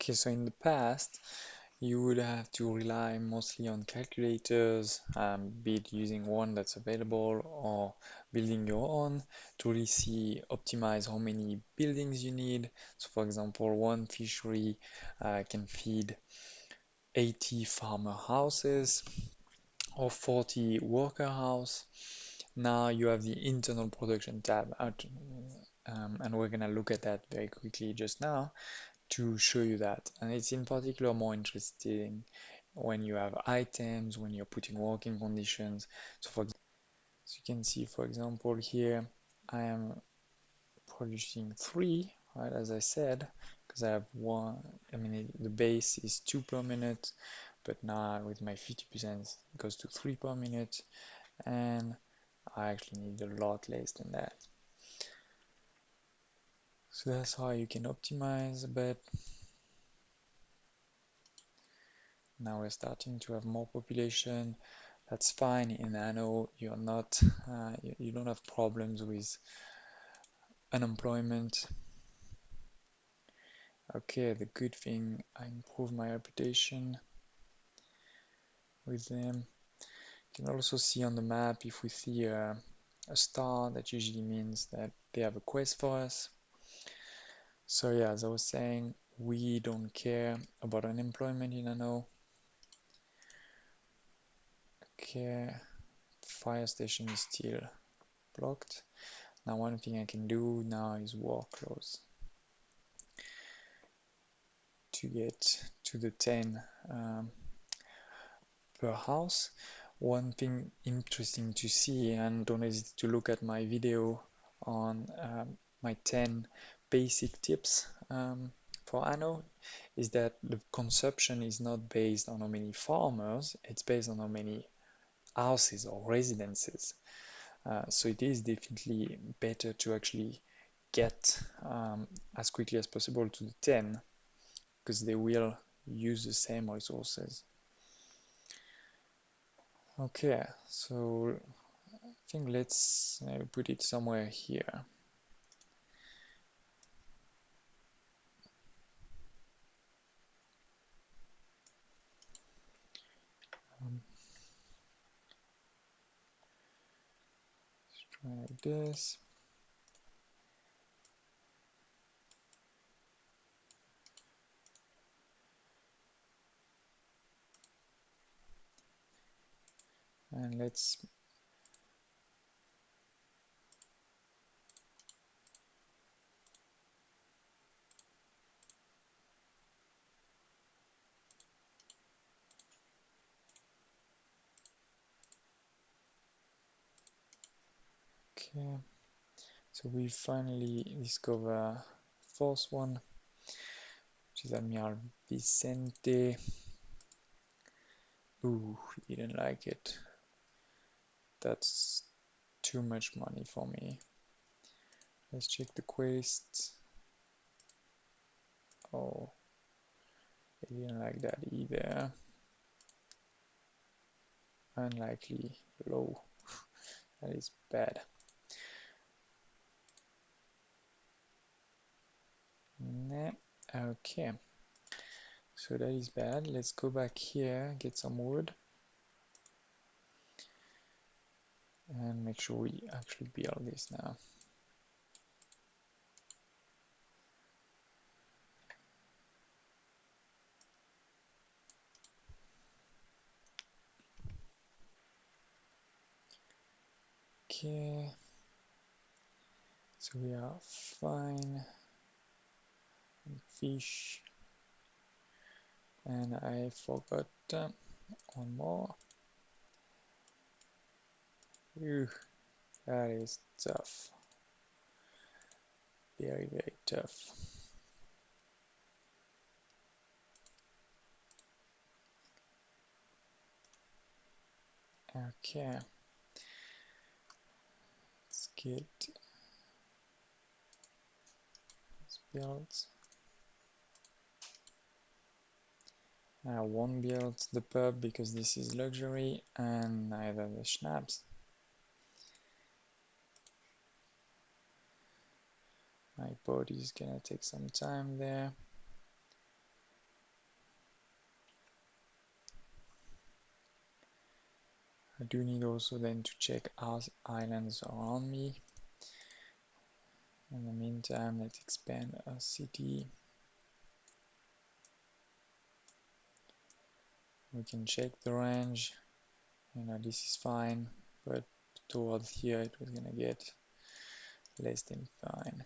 Okay, so in the past, you would have to rely mostly on calculators, be it using one that's available or building your own to really see, optimize how many buildings you need. So for example, one fishery can feed 80 farmer houses or 40 worker house. Now you have the internal production tab out, and we're gonna look at that very quickly just now to show you that. And it's in particular more interesting when you have items, when you're putting working conditions. So you can see, for example, here I am producing 3, right, as I said, because I have one, I mean, the base is 2 per minute, but now with my 50% it goes to 3 per minute, and I actually need a lot less than that. So that's how you can optimize a bit. Now we're starting to have more population. That's fine. In Anno, you're not, you don't have problems with unemployment. Okay, the good thing, I improved my reputation with them. You can also see on the map, if we see a star, that usually means that they have a quest for us. So yeah, as I was saying, we don't care about unemployment in Anno. Okay, fire station is still blocked. Now one thing I can do now is war close to get to the 10 per house. One thing interesting to see, and don't hesitate to look at my video on my 10 basic tips for Anno, is that the consumption is not based on how many farmers, it's based on how many houses or residences. So it is definitely better to actually get as quickly as possible to the 10, because they will use the same resources. Okay, so I think let's maybe put it somewhere here. Let's try this. And let's okay. So we finally discover fourth one, which is Admiral Vicente. Ooh, he didn't like it. That's too much money for me. Let's check the quests. Oh, he didn't like that either. Unlikely low. That is bad. Nah. Okay. So that is bad. Let's go back here, get some wood, and make sure we actually build this now. Okay. So we are fine. Fish. And I forgot one more. Ew, that is tough. Very, very tough. Okay. Let's get this built. I won't build the pub because this is luxury, and neither the schnapps. My boat is gonna take some time there. I do need also then to check islands around me. In the meantime, let's expand a city. We can check the range. This is fine, but towards here it was gonna get less than fine.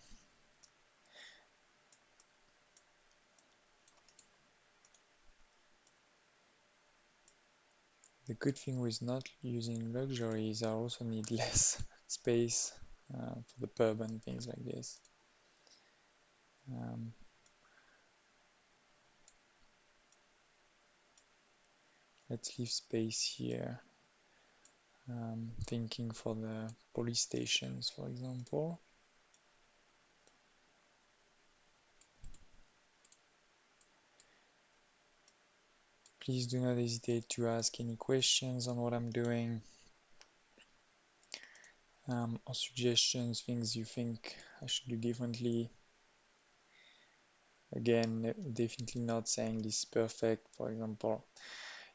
The good thing with not using luxury is I also need less space for the pub and things like this. Let's leave space here. Thinking for the police stations, for example. Please do not hesitate to ask any questions on what I'm doing, or suggestions, things you think I should do differently. Again, definitely not saying this is perfect. For example,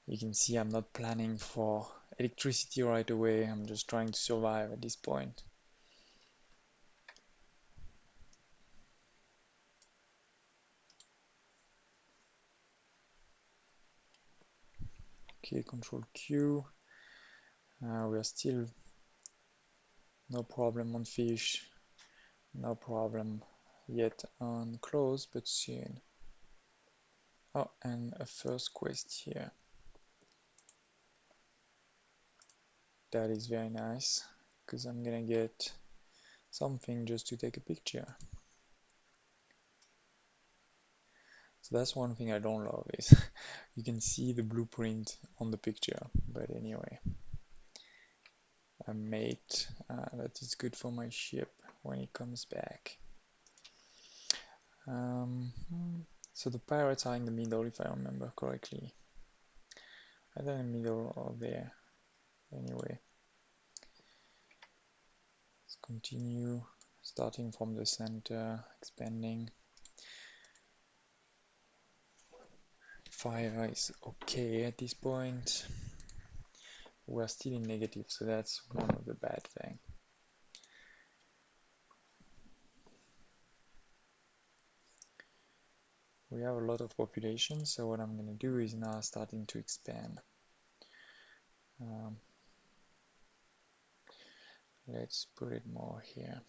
you can see I'm not planning for electricity right away. I'm just trying to survive at this point. Okay, Control Q. We are still no problem on fish, no problem yet on clothes, but soon. Oh, and a first quest here. That is very nice, because I'm gonna get something just to take a picture. So that's one thing I don't love is you can see the blueprint on the picture, but anyway. A mate that is good for my ship when it comes back. So the pirates are in the middle, if I remember correctly. Either in the middle or there. Anyway, let's continue starting from the center, expanding. Fire is okay at this point. We're still in negative, so that's one of the bad things. We have a lot of population, so what I'm going to do is now starting to expand. Let's put it more here.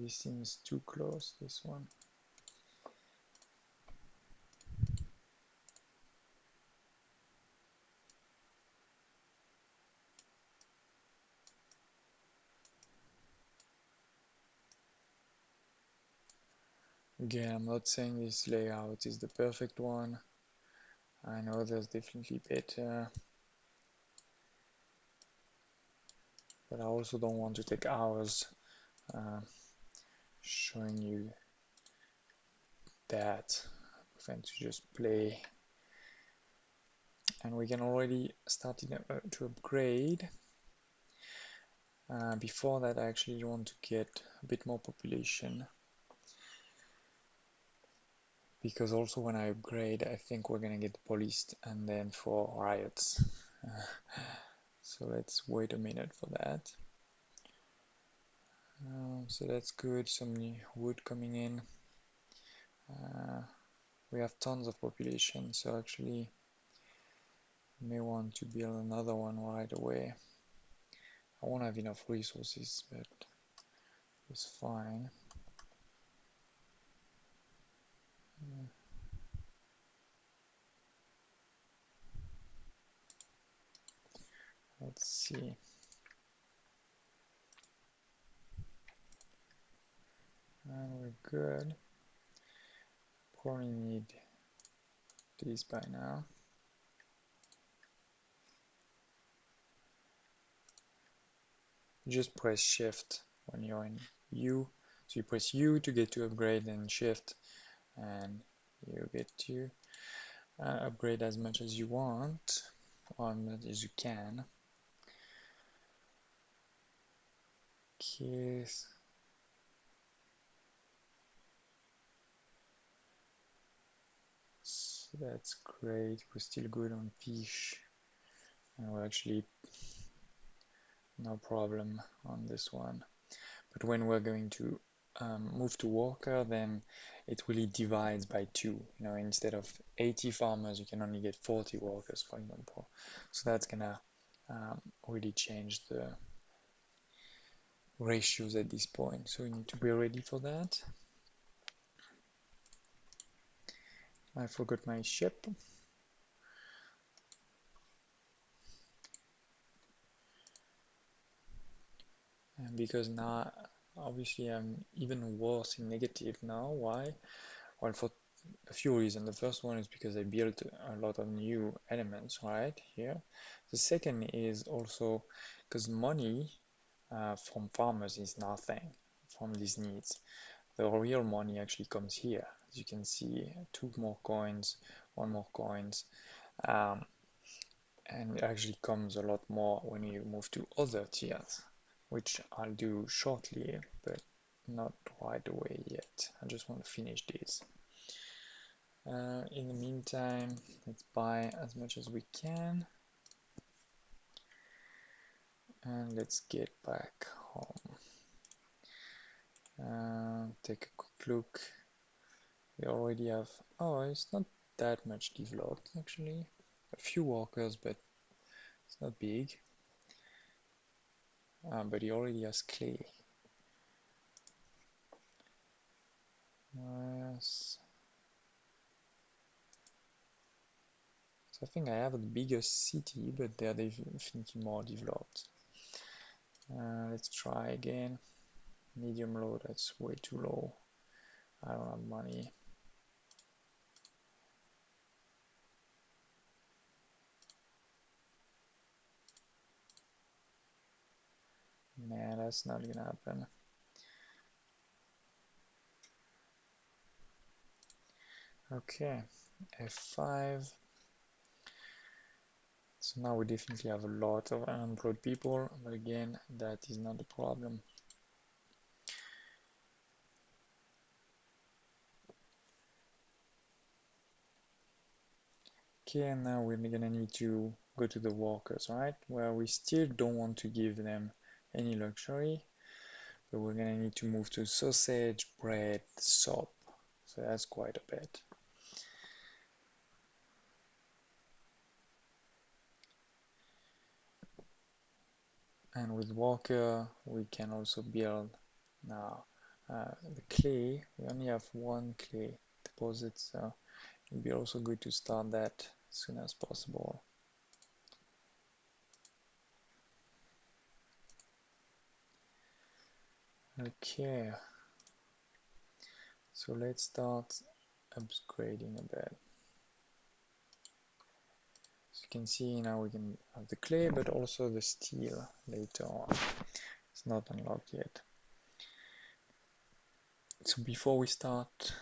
This seems too close, this one. Again, I'm not saying this layout is the perfect one. I know there's definitely better. But I also don't want to take hours showing you that. I prefer to just play. And we can already start to upgrade. Before that, I actually want to get a bit more population. Because also when I upgrade, I think we're gonna get policed and then for riots. So let's wait a minute for that. So that's good, some new wood coming in. We have tons of population, so actually may want to build another one right away. I won't have enough resources, but it's fine. Let's see. And we're good. Probably need this by now. You just press shift when you're in U. So you press U to get to upgrade and shift and you get to upgrade as much as you want, or as much as you can. Okay, so that's great. We're still good on fish, and we're actually no problem on this one. But when we're going to move to worker, then it really divides by 2. You know, instead of 80 farmers, you can only get 40 workers, for example. So that's gonna really change the ratios at this point. So we need to be ready for that. I forgot my ship. And because now, obviously, I'm even worse in negative now. Why? Well, for a few reasons. The first one is because I built a lot of new elements right here. The second is also because money from farmers is nothing from these needs. The real money actually comes here. As you can see, 2 more coins, 1 more coins, and it actually comes a lot more when you move to other tiers, which I'll do shortly, but not right away yet. I just want to finish this. In the meantime, let's buy as much as we can, and let's get back home. Take a quick look. We already have, oh, it's not that much developed actually. A few workers, but it's not big. But he already has clay. Yes. So I think I have the biggest city, but they're definitely more developed. Let's try again. Medium low, that's way too low. I don't have money. Nah, that's not gonna happen. Okay, F5. So now we definitely have a lot of unemployed people, but again, that is not the problem. Okay, and now we're gonna need to go to the workers, right? Where we still don't want to give them any luxury, but we're gonna need to move to sausage, bread, soap. So that's quite a bit. And with worker, we can also build now the clay. We only have 1 clay deposit, so it'd be also good to start that as soon as possible. Okay, so let's start upgrading a bit. As you can see now we can have the clay, but also the steel later on. It's not unlocked yet. So before we start,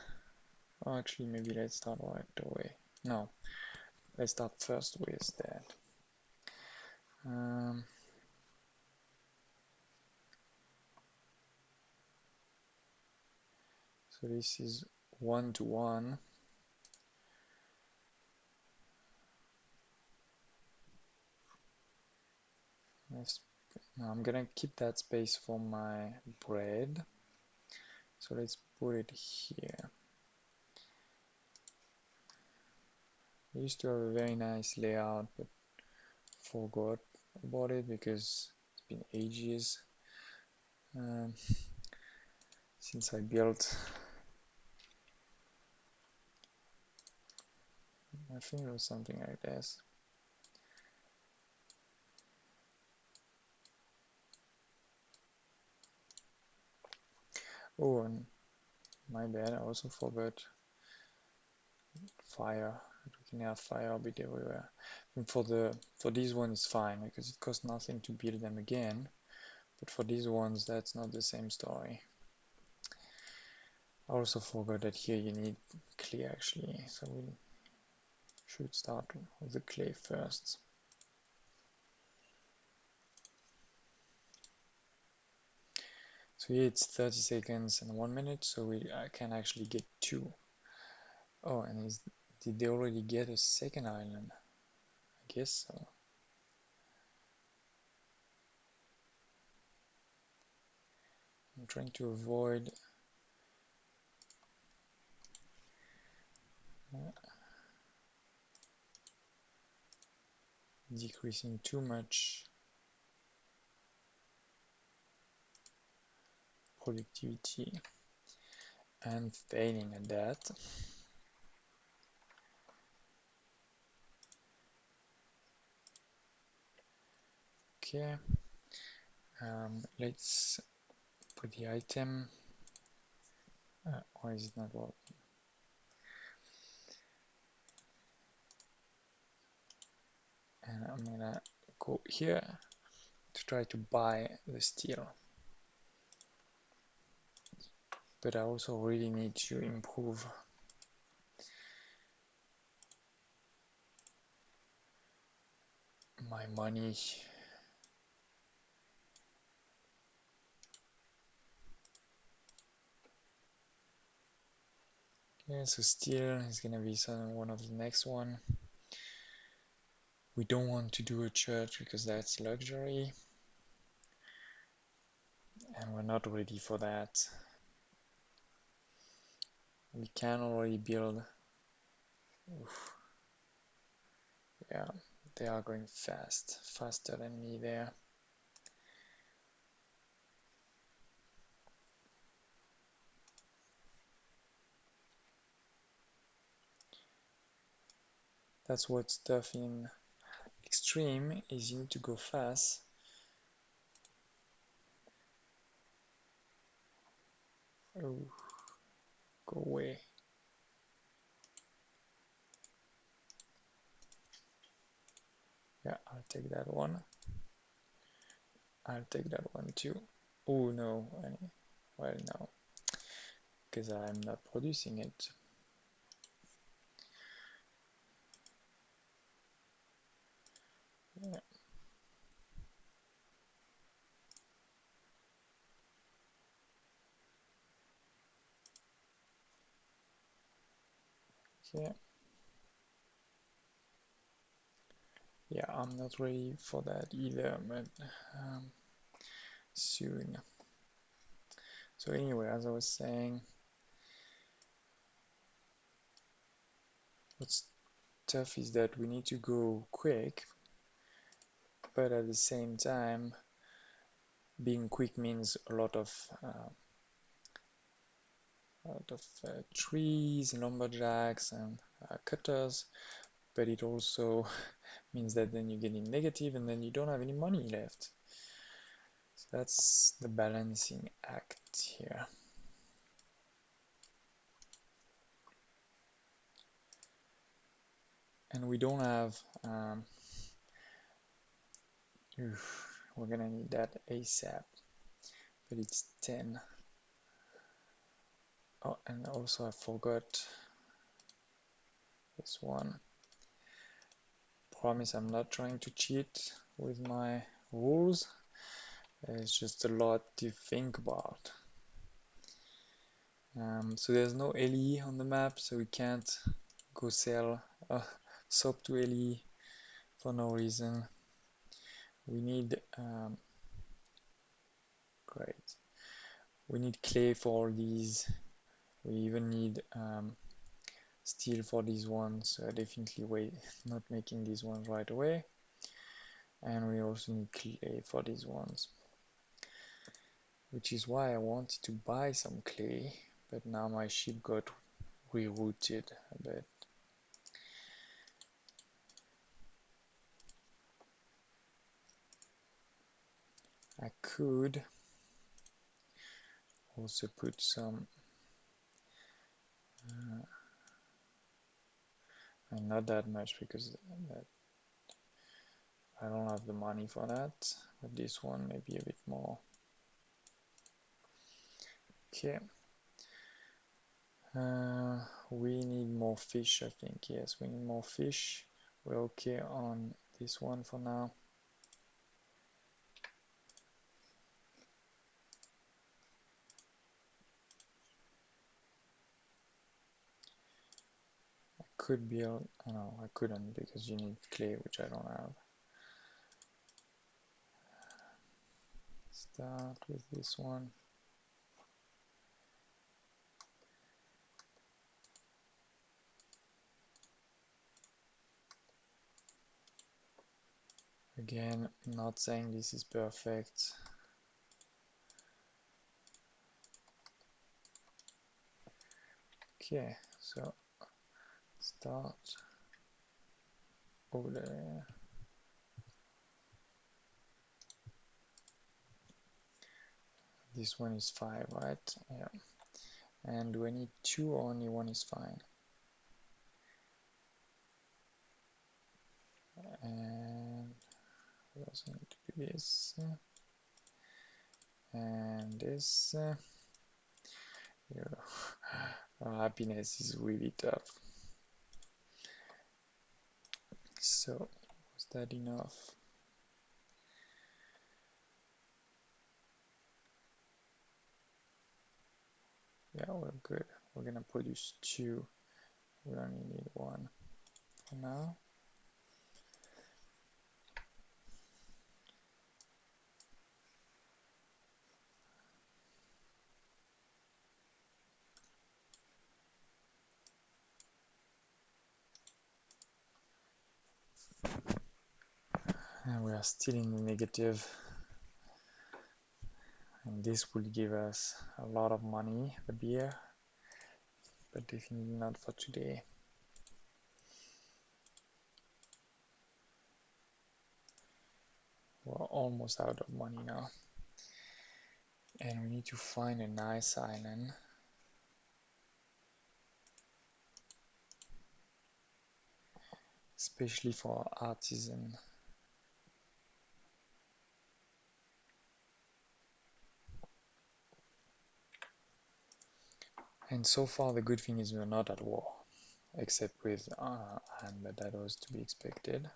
oh, actually maybe let's start right away. No, let's start first with that. So this is 1-to-1. Now I'm gonna keep that space for my bread. So let's put it here. I used to have a very nice layout, but forgot about it because it's been ages since I built. I think it was something like this. Oh, and my bad, I also forgot fire. We can have fire a bit everywhere. And for these ones it's fine because it costs nothing to build them again. But for these ones that's not the same story. I also forgot that here you need clear actually, so we Should start with the clay first. So here it's 30 seconds and 1 minute, so I can actually get 2. Oh, and did they already get a second island? I guess so. I'm trying to avoid decreasing too much productivity and failing at that. Okay, let's put the item. Why is it not working? And I'm gonna go here to try to buy the steel. But I also really need to improve my money. Yeah, so steel is gonna be one of the next one. We don't want to do a church because that's luxury. And we're not ready for that. We can already build. Oof. Yeah, they are going fast, faster than me there. That's what's tough in extreme, is you need to go fast. Oh, go away. Yeah, I'll take that one. I'll take that one too. Oh no, well no, because I'm not producing it. Yeah. Okay. Yeah, I'm not ready for that either, but soon. So anyway, as I was saying, what's tough is that we need to go quick, but at the same time, being quick means a lot of trees, lumberjacks, and cutters, but it also means that then you get in negative and then you don't have any money left. So that's the balancing act here. And we don't have, we're gonna need that ASAP, but it's 10. Oh, and also I forgot this one. Promise I'm not trying to cheat with my rules. There's just a lot to think about. So there's no LE on the map, so we can't go sell soap to LE for no reason. We need great. We need clay for all these. We even need steel for these ones. So definitely not making these ones right away. And we also need clay for these ones, which is why I wanted to buy some clay, but now my ship got rerouted a bit. I could also put some and not that much because I don't have the money for that, but this one maybe a bit more. Okay, We need more fish, I think. Yes, we need more fish. We're okay on this one for now. I could build, oh no, I couldn't because you need clay, which I don't have. Start with this one. Again, not saying this is perfect. Okay, so start over there. This one is 5, right? Yeah. And do I need 2 or only 1 is fine? And we also need to do this. And this. Yeah. Happiness is really tough. So, was that enough? Yeah, we're good. We're gonna produce 2. We only need 1 for now. And we are still in the negative. And this will give us a lot of money, the beer, but definitely not for today. We're almost out of money now. And we need to find a nice island. Especially for artisan. And so far the good thing is we're not at war, except with Anne, but that was to be expected.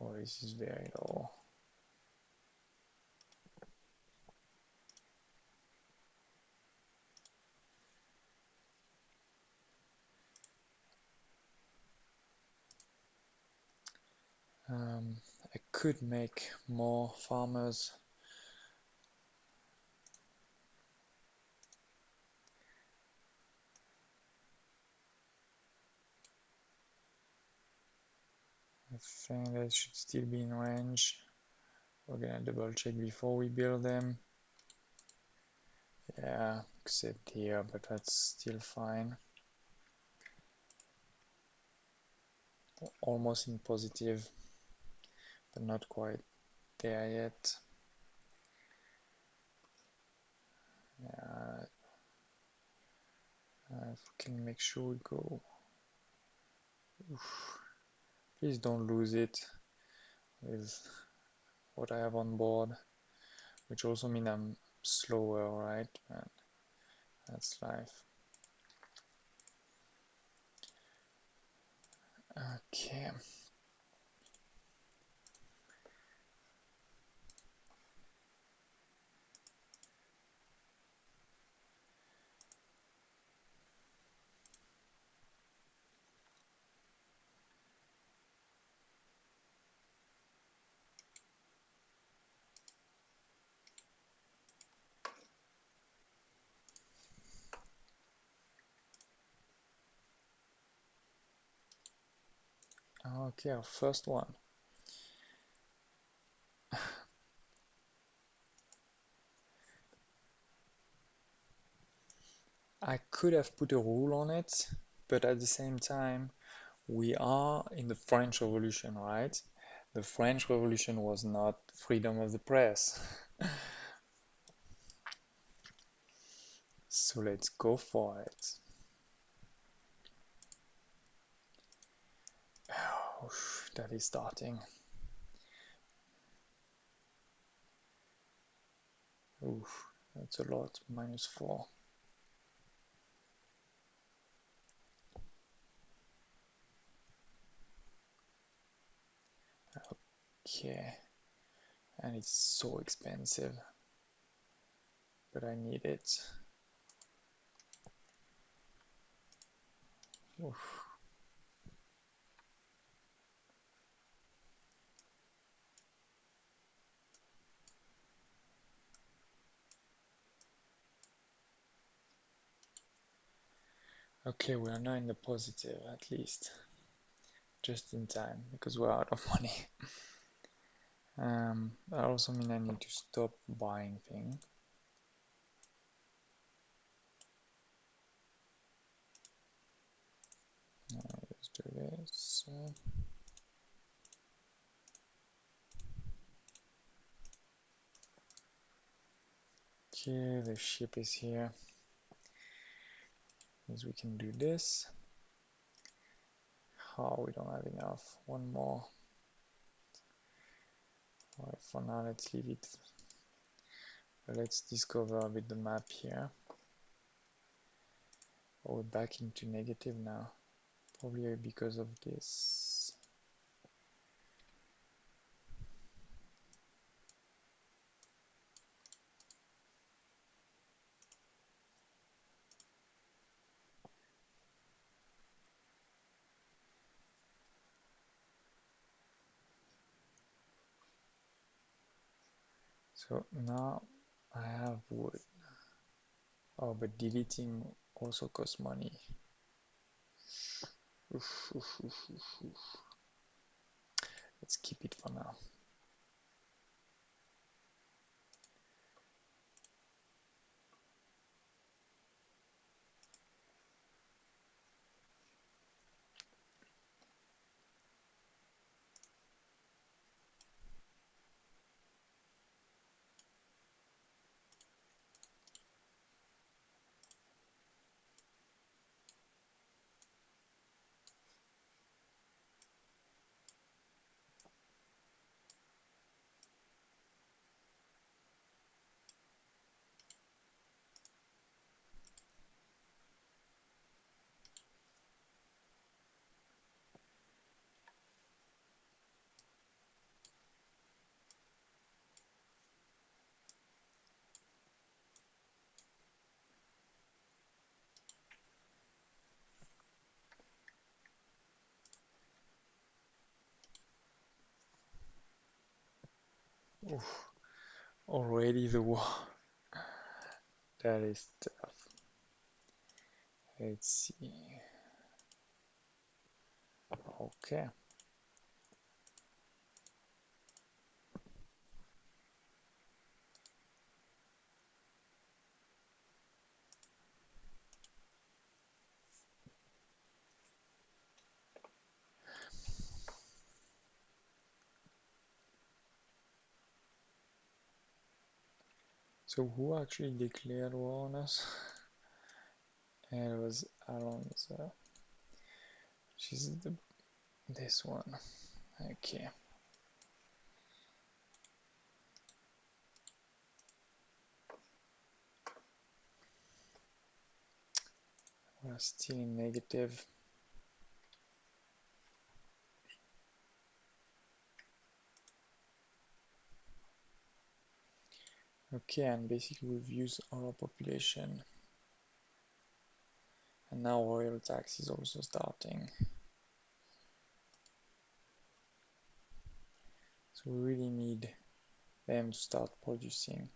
Oh, this is very low. I could make more farmers. I think that should still be in range. We're gonna double check before we build them. Yeah, except here, but that's still fine. Almost in positive, but not quite there yet. Yeah, if we can make sure we go. Oof. Please don't lose it with what I have on board, which also means I'm slower, right? And that's life. Okay. Okay, our first one. I could have put a rule on it, but at the same time, we are in the French Revolution, right? The French Revolution was not freedom of the press. So let's go for it. Oh, that is starting. Oof, that's a lot, -4. Okay, and it's so expensive, but I need it. Oof. Okay, we are now in the positive at least, just in time, because we're out of money. That also means I need to stop buying things. Let's do this. Okay, the ship is here. Means we can do this. Oh, we don't have enough. One more. Alright, for now, let's leave it. But let's discover a bit the map here. Oh, we're back into negative now. Probably because of this. So now I have wood. Oh, but deleting also costs money. Oof, oof, oof, oof, oof. Let's keep it for now. Oof, already the war. That is tough. Let's see. Okay. So who actually declared war on us? And it was Aaron's. She's this one. Okay. We're still in negative. Okay, and basically we've used our population. And now royal tax is also starting. So we really need them to start producing.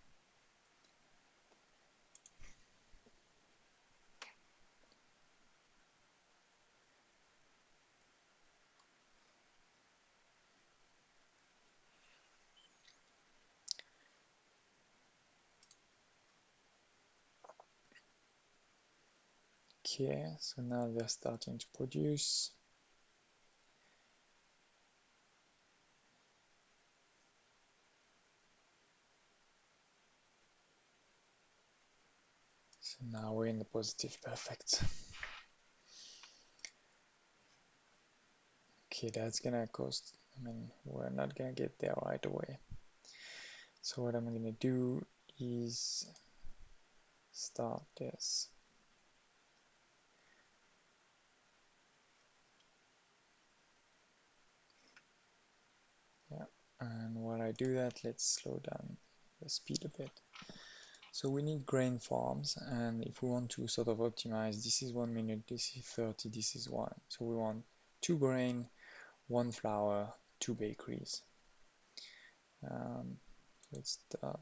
Okay, so now they're starting to produce. So now we're in the positive, perfect. Okay, that's gonna cost, I mean, we're not gonna get there right away. So what I'm gonna do is start this. Yeah, and while I do that, let's slow down the speed a bit. So we need grain farms, and if we want to sort of optimize, this is 1 minute, this is 30, this is 1. So we want 2 grain, 1 flour, 2 bakeries. Let's start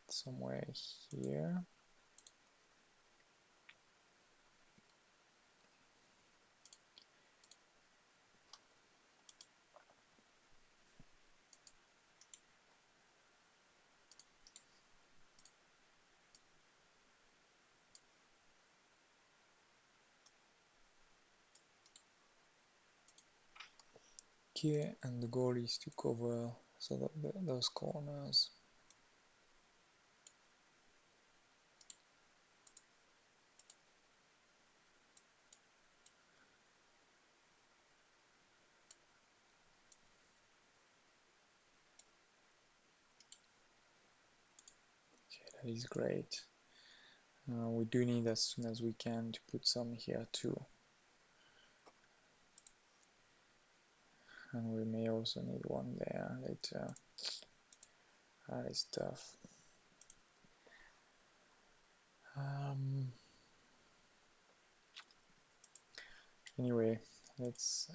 somewhere here. Okay, and the goal is to cover sort of those corners. Okay, that is great. We do need as soon as we can to put some here too. And we may also need one there later. That is tough. Anyway, let's.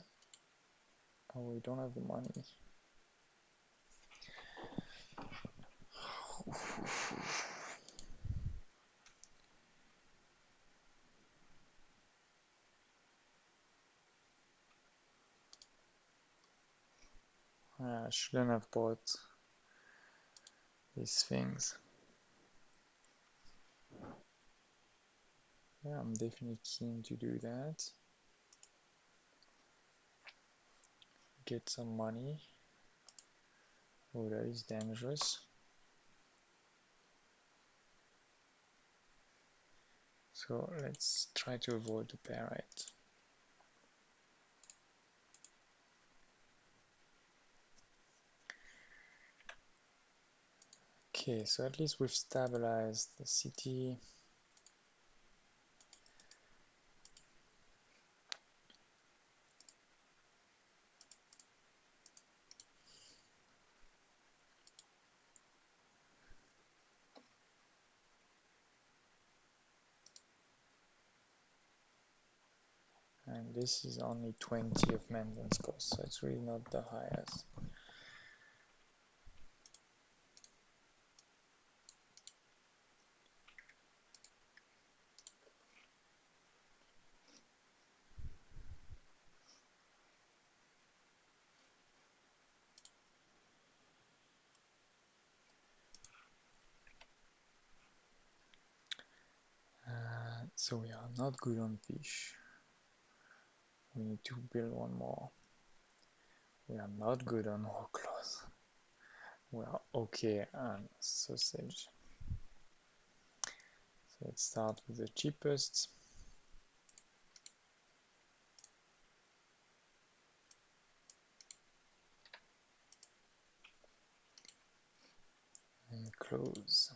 Oh, we don't have the money. I shouldn't have bought these things. Yeah, I'm definitely keen to do that. Get some money. Oh, that is dangerous. So let's try to avoid the parrot. Okay, so at least we've stabilized the city. And this is only 20 of maintenance costs, so it's really not the highest. So we are not good on fish. We need to build one more. We are not good on raw cloth. We are okay on sausage. So let's start with the cheapest. And close.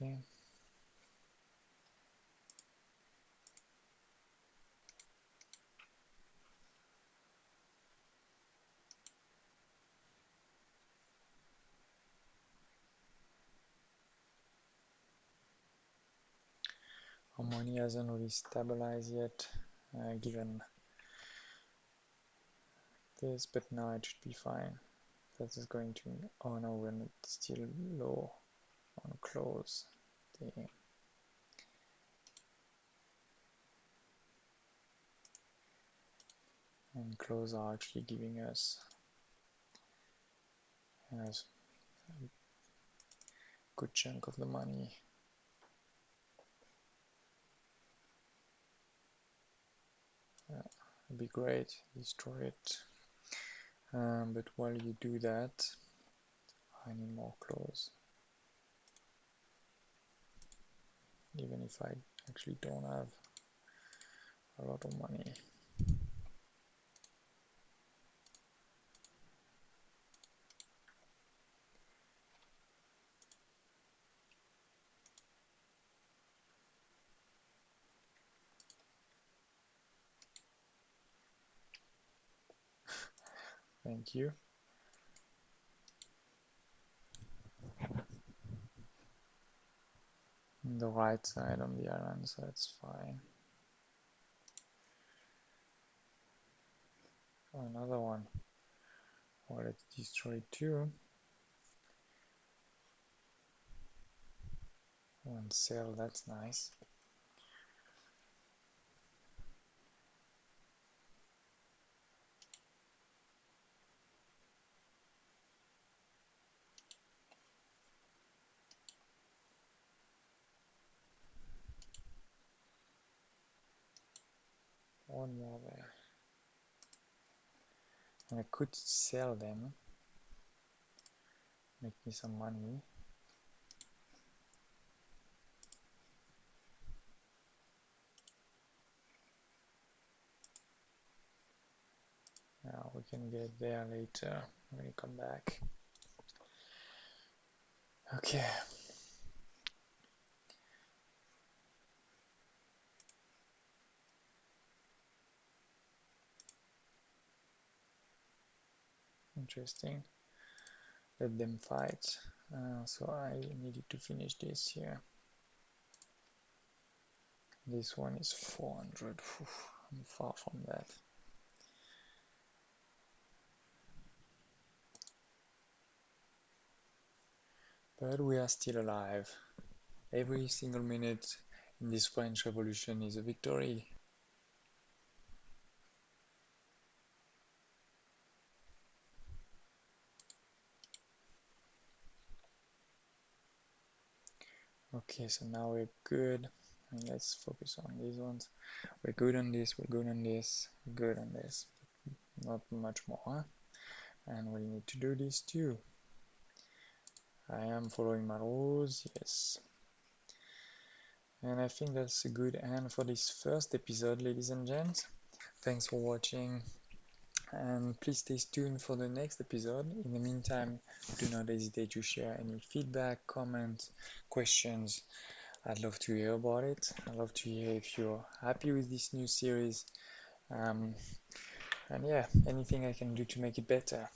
Okay. Our money hasn't really stabilized yet, given this, but now it should be fine. That is going to. Oh no, we're still low on close. Dang. and close are actually giving us a good chunk of the money. It'd be great, destroy it. But while you do that, I need more clothes. Even if I actually don't have a lot of money. Thank you. The right side on the island, so that's fine. Oh, another one. Well, let's destroy two. One cell, that's nice. One more there. And I could sell them, make me some money. Now we can get there later when we come back. Okay. Interesting. Let them fight. So I needed to finish this here. This one is 400. I'm far from that. But we are still alive. Every single minute in this French Revolution is a victory. Okay, so now we're good. And let's focus on these ones. We're good on this, we're good on this, we're good on this. Not much more, huh? And we need to do this too. I am following my rules, yes. And I think that's a good end for this first episode, ladies and gents. Thanks for watching, and please stay tuned for the next episode. In the meantime, do not hesitate to share any feedback, comments, questions. I'd love to hear about it. I'd love to hear if you're happy with this new series. And yeah, anything I can do to make it better.